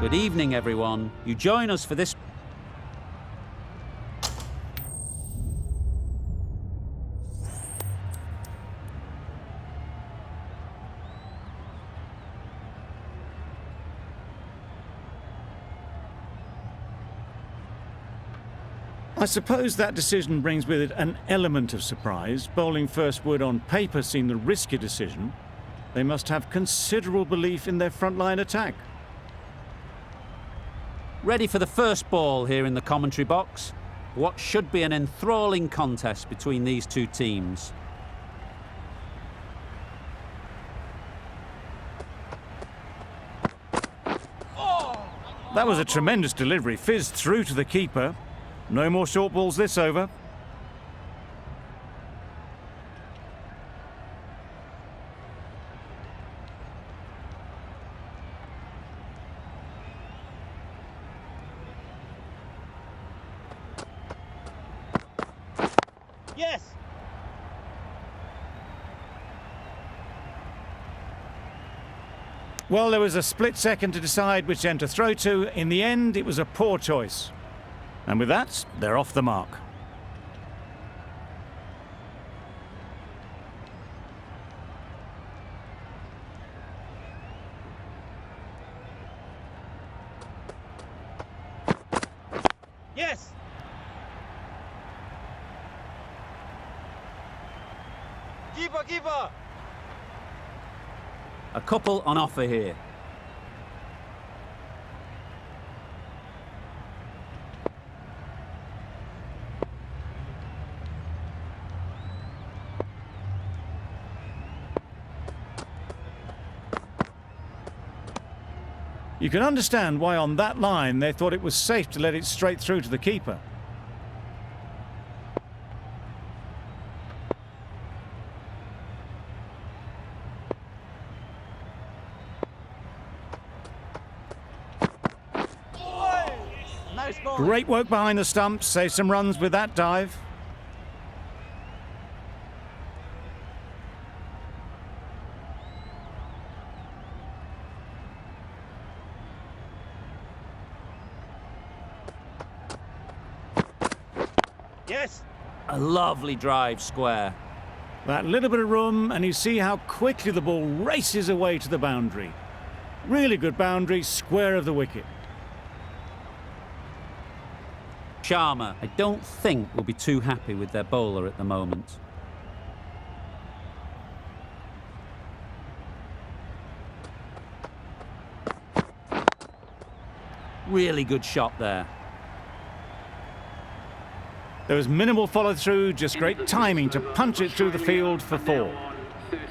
Good evening, everyone. You join us for this. I suppose that decision brings with it an element of surprise. Bowling first would on paper seem the risky decision. They must have considerable belief in their frontline attack. Ready for the first ball here in the commentary box. What should be an enthralling contest between these two teams. That was a tremendous delivery, fizzed through to the keeper. No more short balls this over. Yes! Well, there was a split second to decide which end to throw to. In the end, it was a poor choice. And with that, they're off the mark. Yes! Keeper, keeper! A couple on offer here. You can understand why on that line they thought it was safe to let it straight through to the keeper. Nice ball! Great work behind the stumps, save some runs with that dive. Yes! A lovely drive square. That little bit of room, and you see how quickly the ball races away to the boundary. Really good boundary, square of the wicket. Sharma, I don't think will be too happy with their bowler at the moment. Really good shot there. There was minimal follow-through, just great timing to punch it through the field for 4.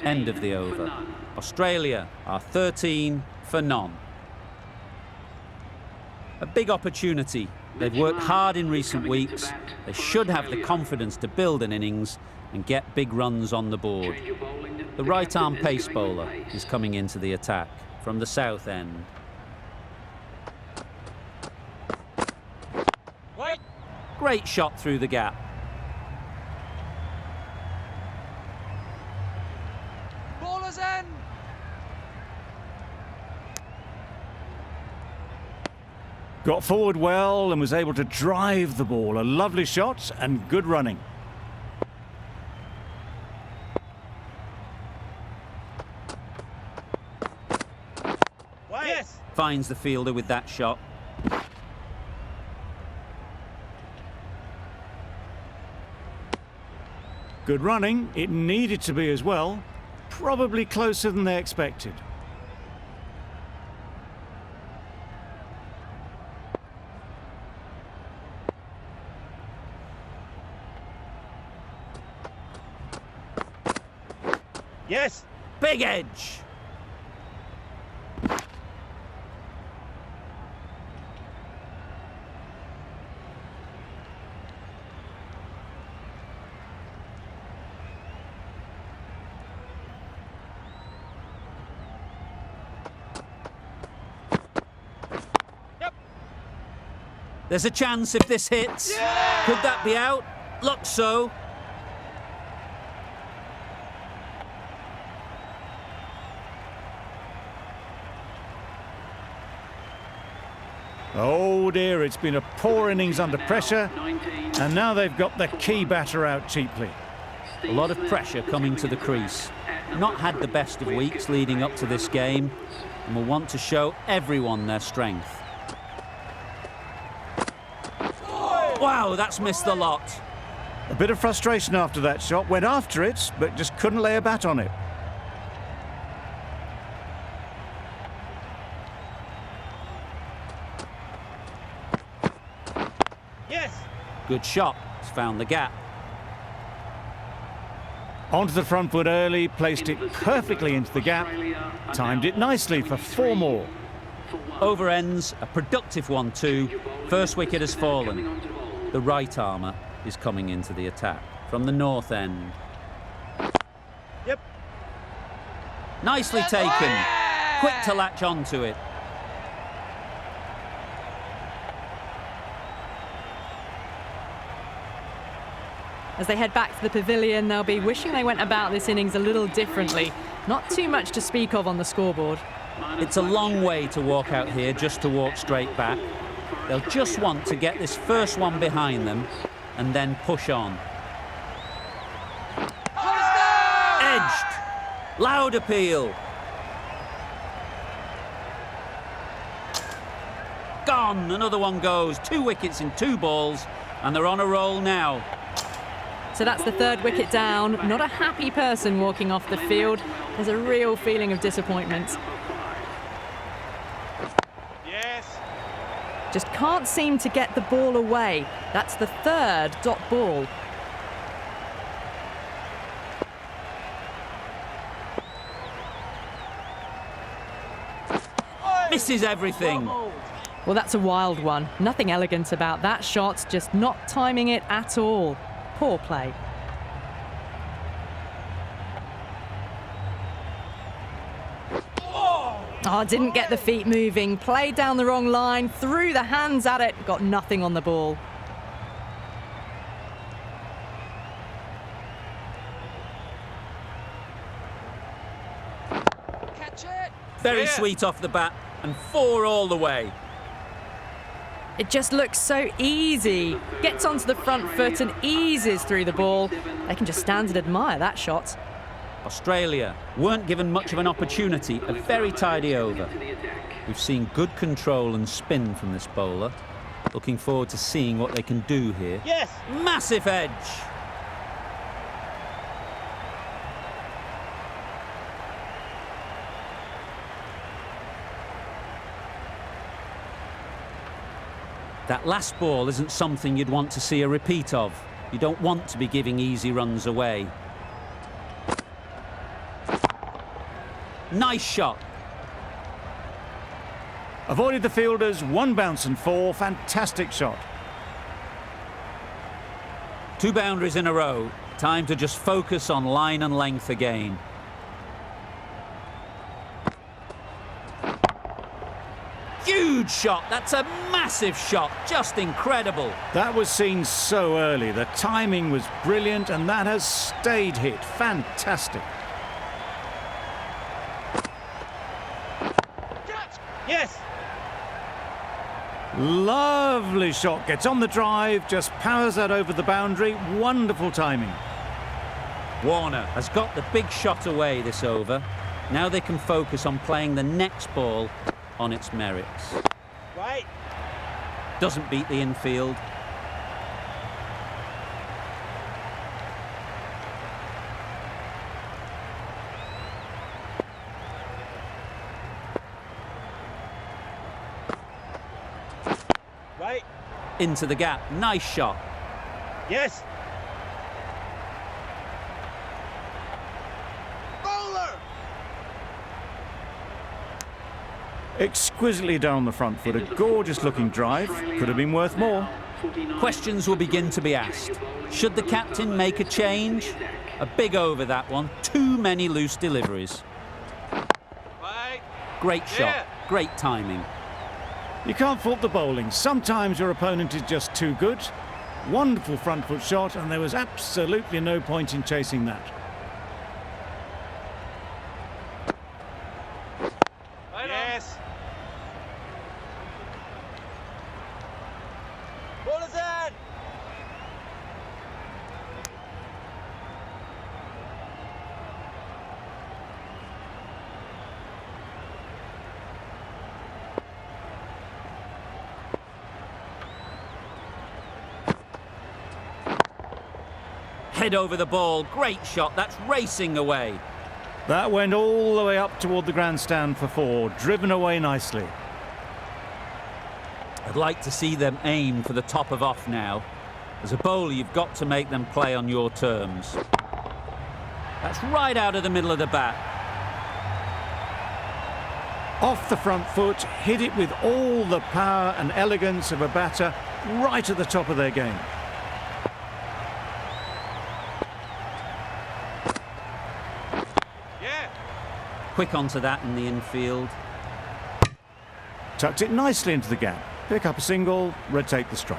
End of the over. Australia are 13 for none. A big opportunity. They've worked hard in recent weeks. They should have the confidence to build an innings and get big runs on the board. The right-arm pace bowler is coming into the attack from the south end. Great shot through the gap. Ballers end! Got forward well and was able to drive the ball. A lovely shot and good running. Yes! Finds the fielder with that shot. Good running. It needed to be as well. Probably closer than they expected. Yes! Big edge. There's a chance if this hits. Yeah! Could that be out? Looks so. Oh dear, it's been a poor innings under pressure, and now they've got the key batter out cheaply. A lot of pressure coming to the crease. Not had the best of weeks leading up to this game, and will want to show everyone their strength. Wow, that's missed the lot. A bit of frustration after that shot, went after it, but just couldn't lay a bat on it. Yes. Good shot, it's found the gap. Onto the front foot early, placed it perfectly into the gap, timed it nicely for 4 more. Over ends, a productive one too. First wicket has fallen. The right armour is coming into the attack from the north end. Yep. Nicely taken. Quick to latch onto it. As they head back to the pavilion, they'll be wishing they went about this innings a little differently. Not too much to speak of on the scoreboard. It's a long way to walk out here just to walk straight back. They'll just want to get this first one behind them and then push on. Edged. Loud appeal. Gone. Another one goes. 2 wickets in 2 balls, and they're on a roll now. So that's the 3rd wicket down. Not a happy person walking off the field. There's a real feeling of disappointment. Yes. Just can't seem to get the ball away. That's the 3rd dot ball. Misses everything. Well, that's a wild one. Nothing elegant about that shot, just not timing it at all. Poor play. Oh, didn't get the feet moving. Played down the wrong line, threw the hands at it, got nothing on the ball. Catch it. Very Yeah. sweet off the bat, and 4 all the way. It just looks so easy. Gets onto the front foot and eases through the ball. They can just stand and admire that shot. Australia weren't given much of an opportunity, a very tidy over. We've seen good control and spin from this bowler. Looking forward to seeing what they can do here. Yes. Massive edge. That last ball isn't something you'd want to see a repeat of. You don't want to be giving easy runs away. Nice shot. Avoided the fielders, 1 bounce and 4. Fantastic shot. 2 boundaries in a row. Time to just focus on line and length again. Huge shot. That's a massive shot. Just incredible. That was seen so early. The timing was brilliant, and that has stayed hit. Fantastic. Catch. Yes. Lovely shot. Gets on the drive, just powers that over the boundary. Wonderful timing. Warner has got the big shot away this over. Now they can focus on playing the next ball on its merits. Right. Doesn't beat the infield. Right. Into the gap. Nice shot. Yes. Bowler. Exquisitely down the front foot. A gorgeous looking drive. Could have been worth more. Questions will begin to be asked. Should the captain make a change? A big over that one. Too many loose deliveries. Right. Great shot. Yeah. Great timing. You can't fault the bowling. Sometimes your opponent is just too good. Wonderful front foot shot, and there was absolutely no point in chasing that. Yes. Head over the ball. Great shot. That's racing away. That went all the way up toward the grandstand for 4, driven away nicely. I'd like to see them aim for the top of off now. As a bowler, you've got to make them play on your terms. That's right out of the middle of the bat. Off the front foot, hit it with all the power and elegance of a batter, right at the top of their game. Yeah. Quick onto that in the infield. Tucked it nicely into the gap. Pick up a single, rotate the strike.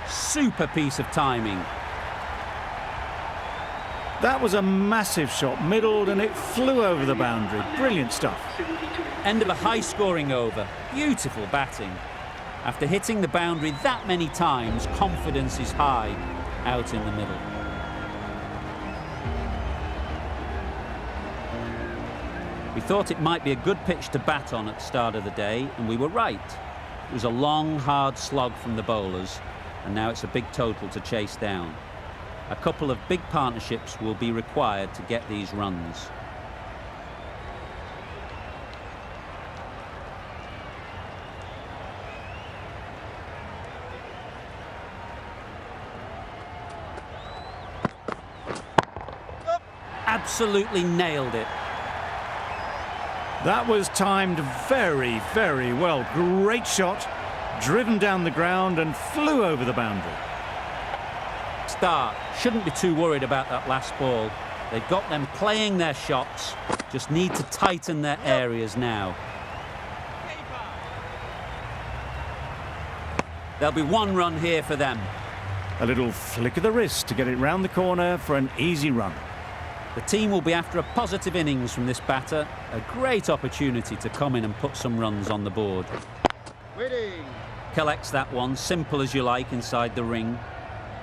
Super piece of timing. That was a massive shot, middled, and it flew over the boundary. Brilliant stuff. End of a high-scoring over. Beautiful batting. After hitting the boundary that many times, confidence is high out in the middle. We thought it might be a good pitch to bat on at the start of the day, and we were right. It was a long, hard slog from the bowlers, and now it's a big total to chase down. A couple of big partnerships will be required to get these runs. Absolutely nailed it. That was timed very, very well. Great shot, driven down the ground and flew over the boundary. Start. Shouldn't be too worried about that last ball. They've got them playing their shots, just need to tighten their areas now. There'll be 1 run here for them. A little flick of the wrist to get it round the corner for an easy run. The team will be after a positive innings from this batter. A great opportunity to come in and put some runs on the board. Waiting. Collects that one, simple as you like, inside the ring.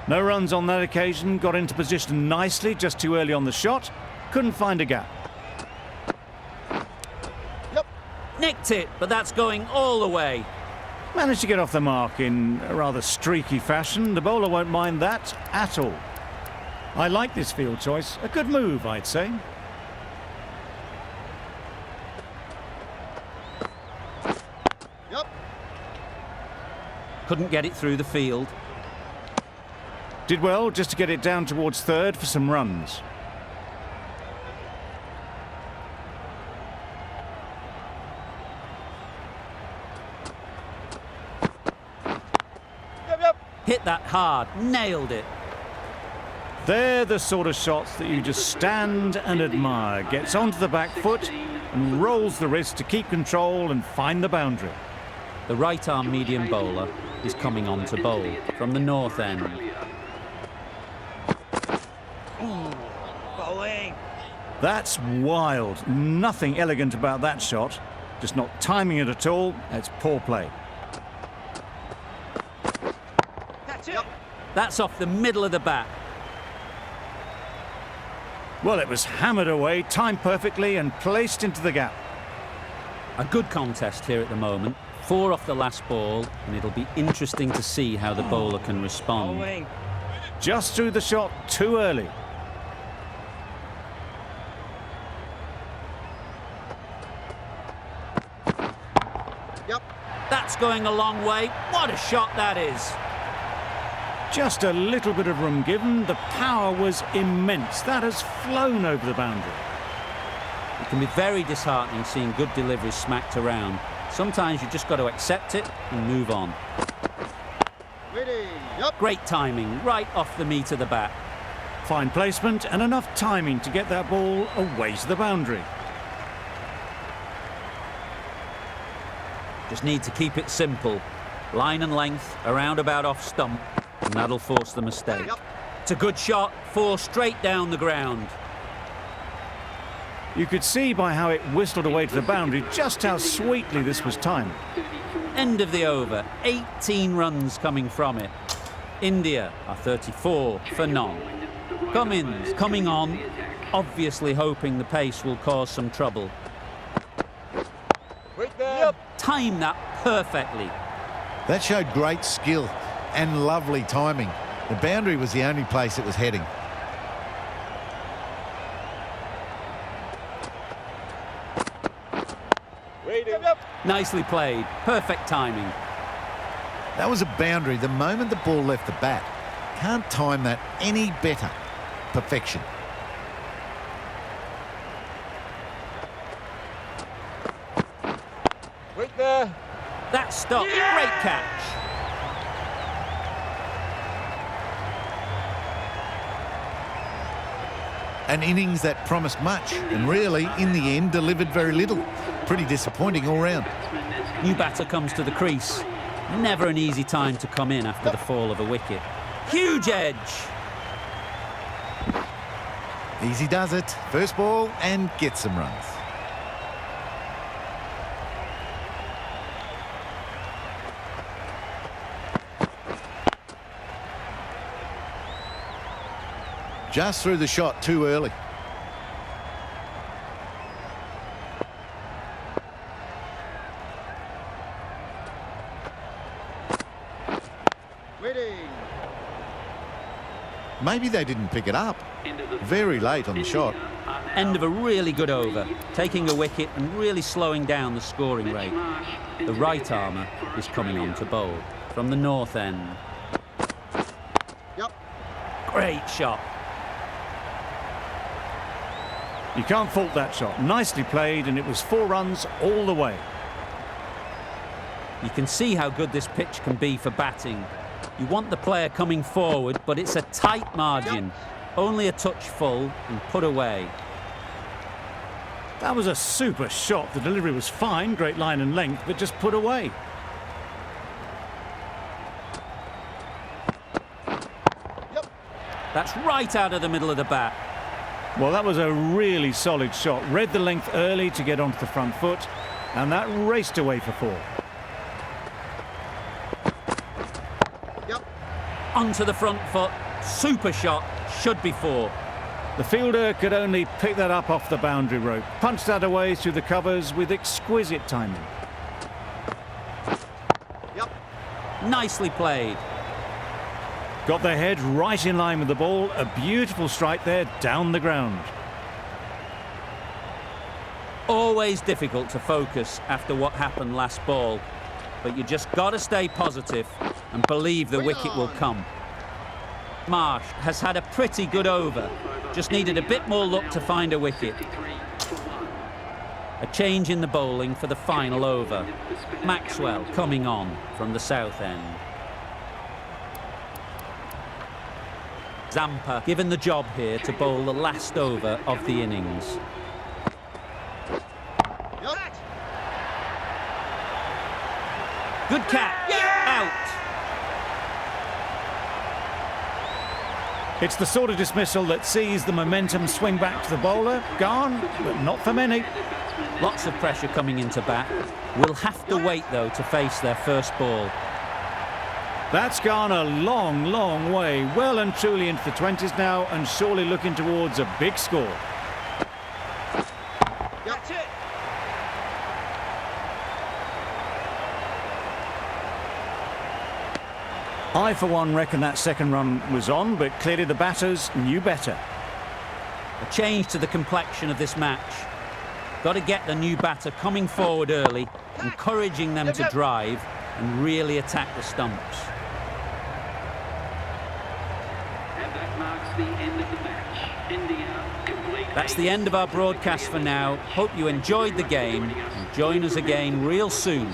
No runs on that occasion, got into position nicely, just too early on the shot. Couldn't find a gap. Yep. Nicked it, but that's going all the way. Managed to get off the mark in a rather streaky fashion. The bowler won't mind that at all. I like this field choice. A good move, I'd say. Yep. Couldn't get it through the field. Did well just to get it down towards third for some runs. Yep. Hit that hard, nailed it. They're the sort of shots that you just stand and admire. Gets onto the back foot and rolls the wrist to keep control and find the boundary. The right-arm medium bowler is coming on to bowl from the north end. Bowling. That's wild. Nothing elegant about that shot. Just not timing it at all. It's poor play. That's it. That's off the middle of the bat. Well, it was hammered away, timed perfectly and placed into the gap. A good contest here at the moment. 4 off the last ball, and it'll be interesting to see how the bowler can respond. Bowling. Just threw the shot too early. Yep. That's going a long way. What a shot that is. Just a little bit of room given. The power was immense. That has flown over the boundary. It can be very disheartening seeing good deliveries smacked around. Sometimes you just got to accept it and move on. Waiting. Yep. Great timing, right off the meat of the bat. Fine placement and enough timing to get that ball away to the boundary. Just need to keep it simple. Line and length, around about off stump, and that'll force the mistake. Yep. It's a good shot, 4 straight down the ground. You could see by how it whistled away to the boundary just how sweetly this was timed. End of the over, 18 runs coming from it. India are 34 for none. Cummins coming on, obviously hoping the pace will cause some trouble. Wait there. Yep. timed that perfectly. That showed great skill and lovely timing. The boundary was the only place it was heading. Nicely played. Perfect timing. That was a boundary the moment the ball left the bat. Can't time that any better. Perfection. Right there. That stop. Great catch. An innings that promised much and really, in the end, delivered very little. Pretty disappointing all round. New batter comes to the crease. Never an easy time to come in after the fall of a wicket. Huge edge. Easy does it. First ball and gets some runs. Just threw the shot too early. Waiting. Maybe they didn't pick it up. Very late on the shot. End of a really good over, taking a wicket and really slowing down the scoring rate. The right armour is coming on to bowl from the north end. Yep. Great shot. You can't fault that shot. Nicely played, and it was 4 runs all the way. You can see how good this pitch can be for batting. You want the player coming forward, but it's a tight margin. Only a touch full and put away. That was a super shot. The delivery was fine, great line and length, but just put away. Yep. That's right out of the middle of the bat. Well, that was a really solid shot. Read the length early to get onto the front foot, and that raced away for 4. Yep. Onto the front foot. Super shot. Should be 4. The fielder could only pick that up off the boundary rope. Punched that away through the covers with exquisite timing. Yep. Nicely played. Got their head right in line with the ball. A beautiful strike there down the ground. Always difficult to focus after what happened last ball, but you just got to stay positive and believe the wicket will come. Marsh has had a pretty good over, just needed a bit more luck to find a wicket. A change in the bowling for the final over. Maxwell coming on from the south end. Zampa given the job here to bowl the last over of the innings. Yep. Good catch. Out. It's the sort of dismissal that sees the momentum swing back to the bowler. Gone, but not for many. Lots of pressure coming into bat. Will have to wait, though, to face their first ball. That's gone a long, long way. Well and truly into the 20s now, and surely looking towards a big score. That's it. I, for one, reckon that second run was on, but clearly the batters knew better. A change to the complexion of this match. Got to get the new batter coming forward early, encouraging them to drive and really attack the stumps. And that marks the end of the match. India complete. That's the end of our broadcast for now. Hope you enjoyed the game and join us again real soon